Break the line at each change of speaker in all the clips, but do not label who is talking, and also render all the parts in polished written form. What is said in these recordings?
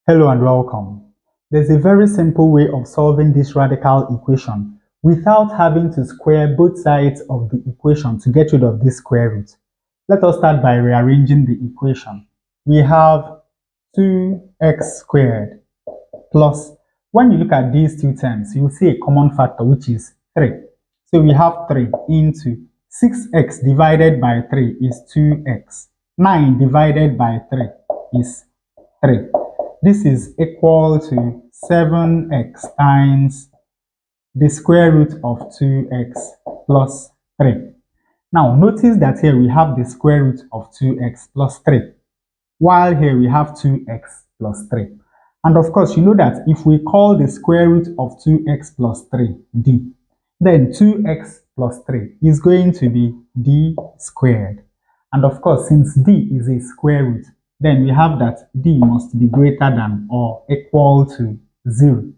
Hello and welcome. There's a very simple way of solving this radical equation without having to square both sides of the equation to get rid of this square root. Let us start by rearranging the equation. We have 2x squared plus, when you look at these two terms, you will see a common factor which is 3. So we have 3 into 6x divided by 3 is 2x. 9 divided by 3 is 3. This is equal to 7x times the square root of 2x plus 3. Now, notice that here we have the square root of 2x plus 3, while here we have 2x plus 3. And of course, you know that if we call the square root of 2x plus 3 d, then 2x plus 3 is going to be d squared. And of course, since d is a square root, then we have that d must be greater than or equal to 0.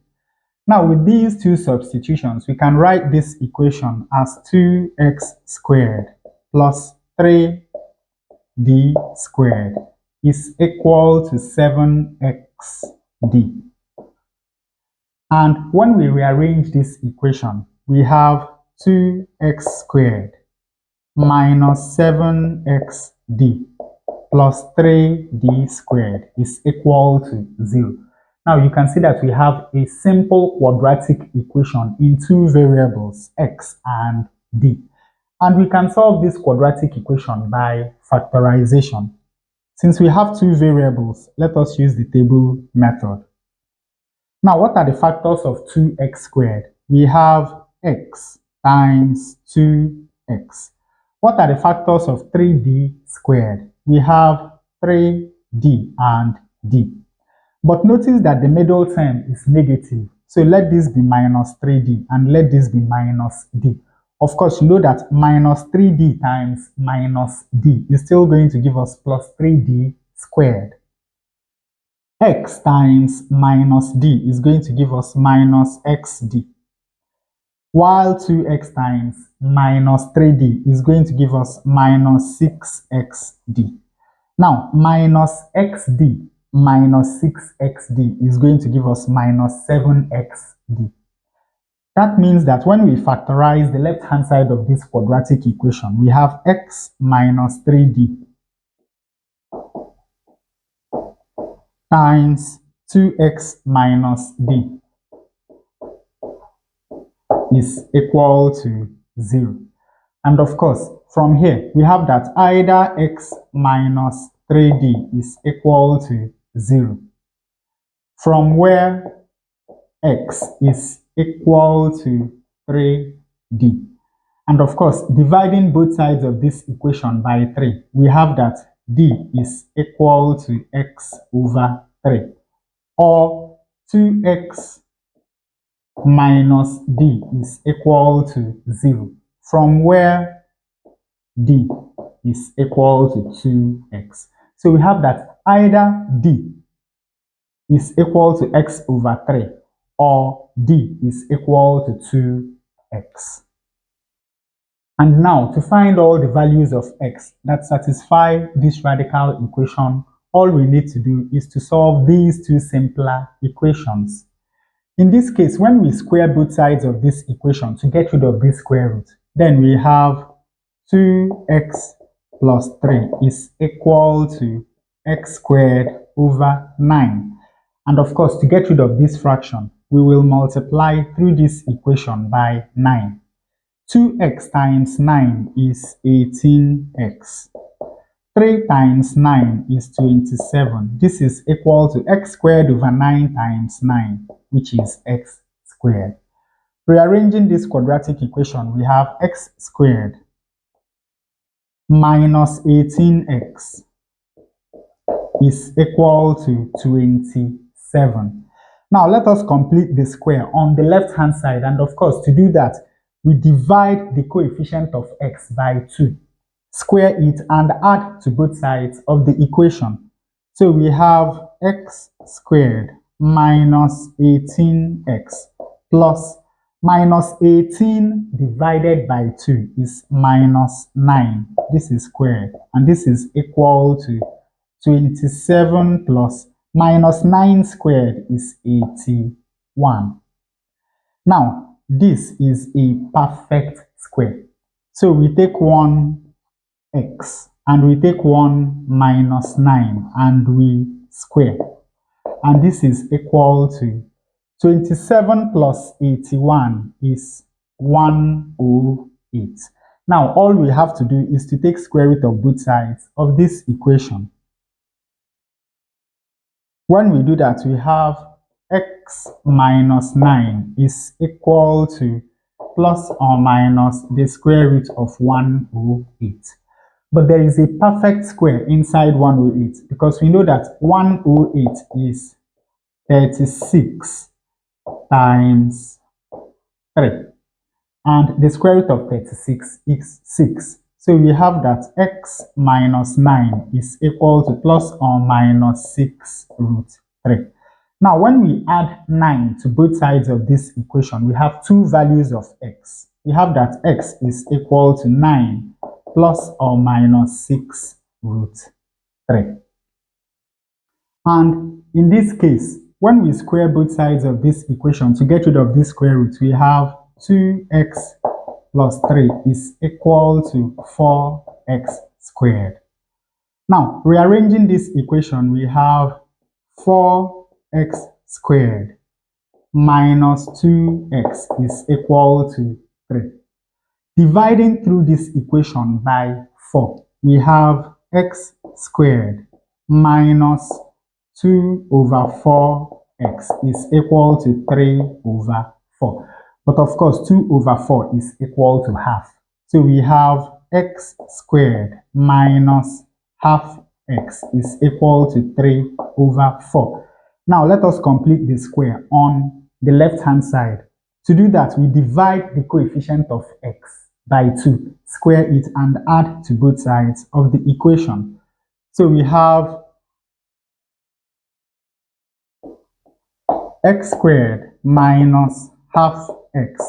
Now, with these two substitutions, we can write this equation as 2x squared plus 3d squared is equal to 7xd. And when we rearrange this equation, we have 2x squared minus 7xd plus 3d squared is equal to 0. Now you can see that we have a simple quadratic equation in two variables, x and d. And we can solve this quadratic equation by factorization. Since we have two variables, let us use the table method. Now, what are the factors of 2x squared? We have x times 2x. What are the factors of 3d squared? We have 3d and d. But notice that the middle term is negative. So let this be minus 3d and let this be minus d. Of course, you know that minus 3d times minus d is still going to give us plus 3d squared. X times minus d is going to give us minus xd, while 2x times minus 3d is going to give us minus 6xd. Now, minus xd minus 6xd is going to give us minus 7xd. That means that when we factorize the left-hand side of this quadratic equation, we have x minus 3d times 2x minus d is equal to 0. And of course, from here, we have that either x minus 3d is equal to 0, from where x is equal to 3d. And of course, dividing both sides of this equation by 3, we have that d is equal to x over 3, or 2x minus d is equal to 0, from where d is equal to 2x. So we have that either d is equal to x over 3 or d is equal to 2x. And now, to find all the values of x that satisfy this radical equation, all we need to do is to solve these two simpler equations. In this case, when we square both sides of this equation to get rid of this square root, then we have 2x plus 3 is equal to x squared over 9. And of course, to get rid of this fraction, we will multiply through this equation by 9. 2x times 9 is 18x. 3 times 9 is 27. This is equal to x squared over 9 times 9, which is x squared. Rearranging this quadratic equation, we have x squared minus 18x is equal to 27. Now, let us complete the square on the left-hand side. And of course, to do that, we divide the coefficient of x by 2. Square it and add to both sides of the equation. So we have x squared minus 18x plus minus 18 divided by 2 is minus 9. This is squared, and this is equal to 27 plus minus 9 squared is 81. Now, this is a perfect square. So we take one x and we take one minus 9 and we square. And this is equal to 27 plus 81 is 108. Now, all we have to do is to take square root of both sides of this equation. When we do that, we have x minus 9 is equal to plus or minus the square root of 108. But there is a perfect square inside 108 because we know that 108 is 36 times 3. And the square root of 36 is 6. So we have that x minus 9 is equal to plus or minus 6 root 3. Now, when we add 9 to both sides of this equation, we have two values of x. We have that x is equal to 9 plus or minus 6 root 3. And in this case, when we square both sides of this equation to get rid of this square root, we have 2x plus 3 is equal to 4x squared. Now, rearranging this equation, we have 4x squared minus 2x is equal to 3. Dividing through this equation by 4, we have x squared minus 2 over 4x is equal to 3 over 4. But of course, 2 over 4 is equal to half. So we have x squared minus half x is equal to 3 over 4. Now let us complete the square on the left-hand side. To do that, we divide the coefficient of x by 2, square it, and add to both sides of the equation. So we have x squared minus half x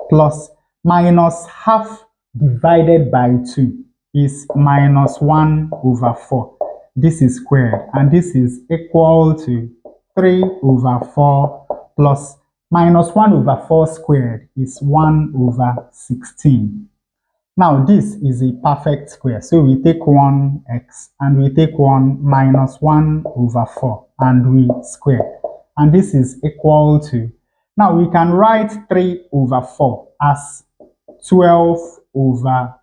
plus minus half divided by 2 is minus 1 over 4. This is squared, and this is equal to 3 over 4 plus minus 1 over 4 squared is 1 over 16. Now, this is a perfect square. So we take one x and we take one minus 1 over 4 and we square. And this is equal to, now we can write 3 over 4 as 12 over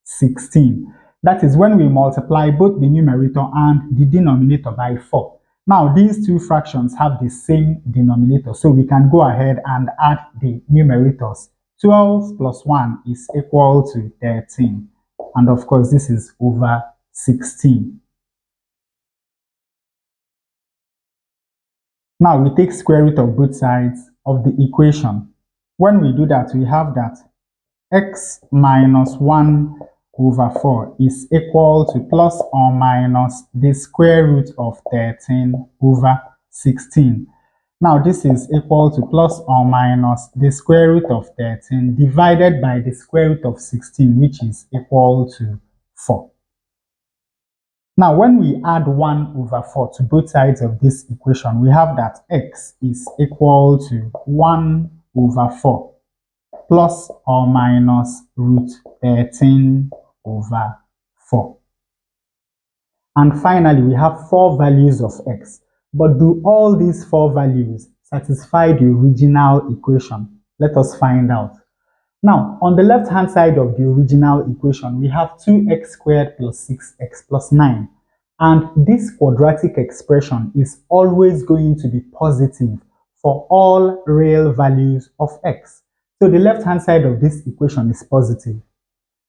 16. That is when we multiply both the numerator and the denominator by 4. Now, these two fractions have the same denominator, so we can go ahead and add the numerators. 12 plus 1 is equal to 13. And of course, this is over 16. Now, we take square root of both sides of the equation. When we do that, we have that x minus 1 over 4 is equal to plus or minus the square root of 13 over 16. Now, this is equal to plus or minus the square root of 13 divided by the square root of 16, which is equal to 4. Now, when we add 1 over 4 to both sides of this equation, we have that x is equal to 1 over 4 plus or minus root 13 over 4. And finally, we have 4 values of x. But do all these 4 values satisfy the original equation? Let us find out. Now, on the left-hand side of the original equation, we have 2x squared plus 6x plus 9. And this quadratic expression is always going to be positive for all real values of x. So the left-hand side of this equation is positive.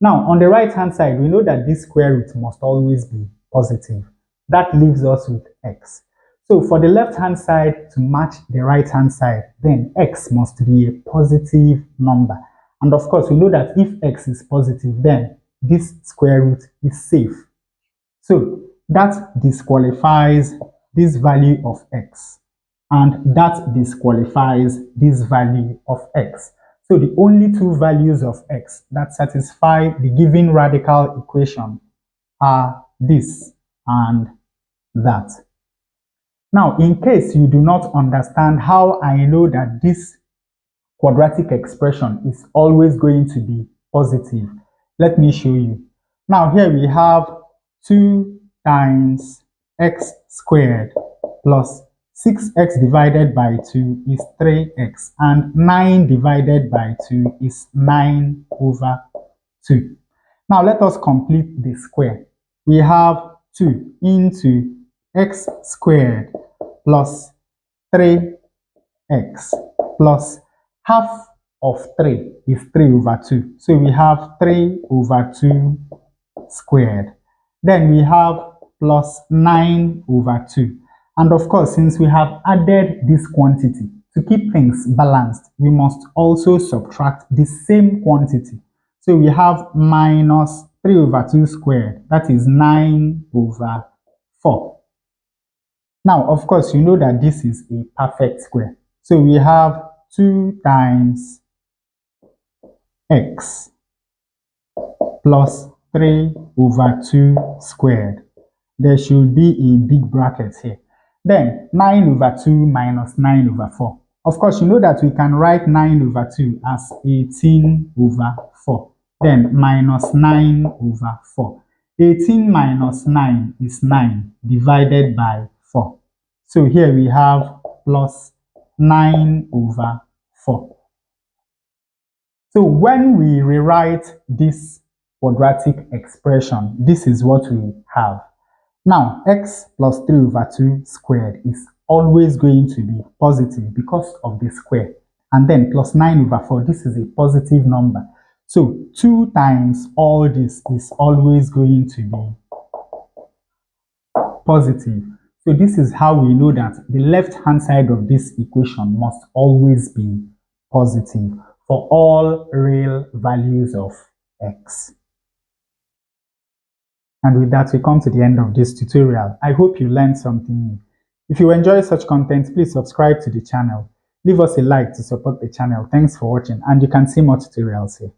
Now, on the right-hand side, we know that this square root must always be positive. That leaves us with x. So for the left-hand side to match the right-hand side, then x must be a positive number. And of course, we know that if x is positive, then this square root is safe. So that disqualifies this value of x, and that disqualifies this value of x. So the only two values of x that satisfy the given radical equation are this and that. Now, in case you do not understand how I know that this quadratic expression is always going to be positive, let me show you. Now, here we have 2 times x squared plus 6x divided by 2 is 3x, and 9 divided by 2 is 9 over 2. Now, let us complete the square. We have 2 into x squared plus 3x plus half of 3 is 3 over 2. So we have 3 over 2 squared. Then we have plus 9 over 2. And of course, since we have added this quantity, to keep things balanced, we must also subtract the same quantity. So we have minus 3 over 2 squared, that is 9 over 4. Now, of course, you know that this is a perfect square. So we have 2 times x plus 3 over 2 squared. There should be a big bracket here. Then 9 over 2 minus 9 over 4. Of course, you know that we can write 9 over 2 as 18 over 4. Then minus 9 over 4. 18 minus 9 is 9 divided by 4. So here we have plus 9 over 4. So when we rewrite this quadratic expression, this is what we have. Now, x plus 3 over 2 squared is always going to be positive because of the square. And then plus 9 over 4, this is a positive number. So 2 times all this is always going to be positive. So this is how we know that the left-hand side of this equation must always be positive for all real values of x. And with that, we come to the end of this tutorial. I hope you learned something new. If you enjoy such content, please subscribe to the channel. Leave us a like to support the channel. Thanks for watching, and you can see more tutorials here.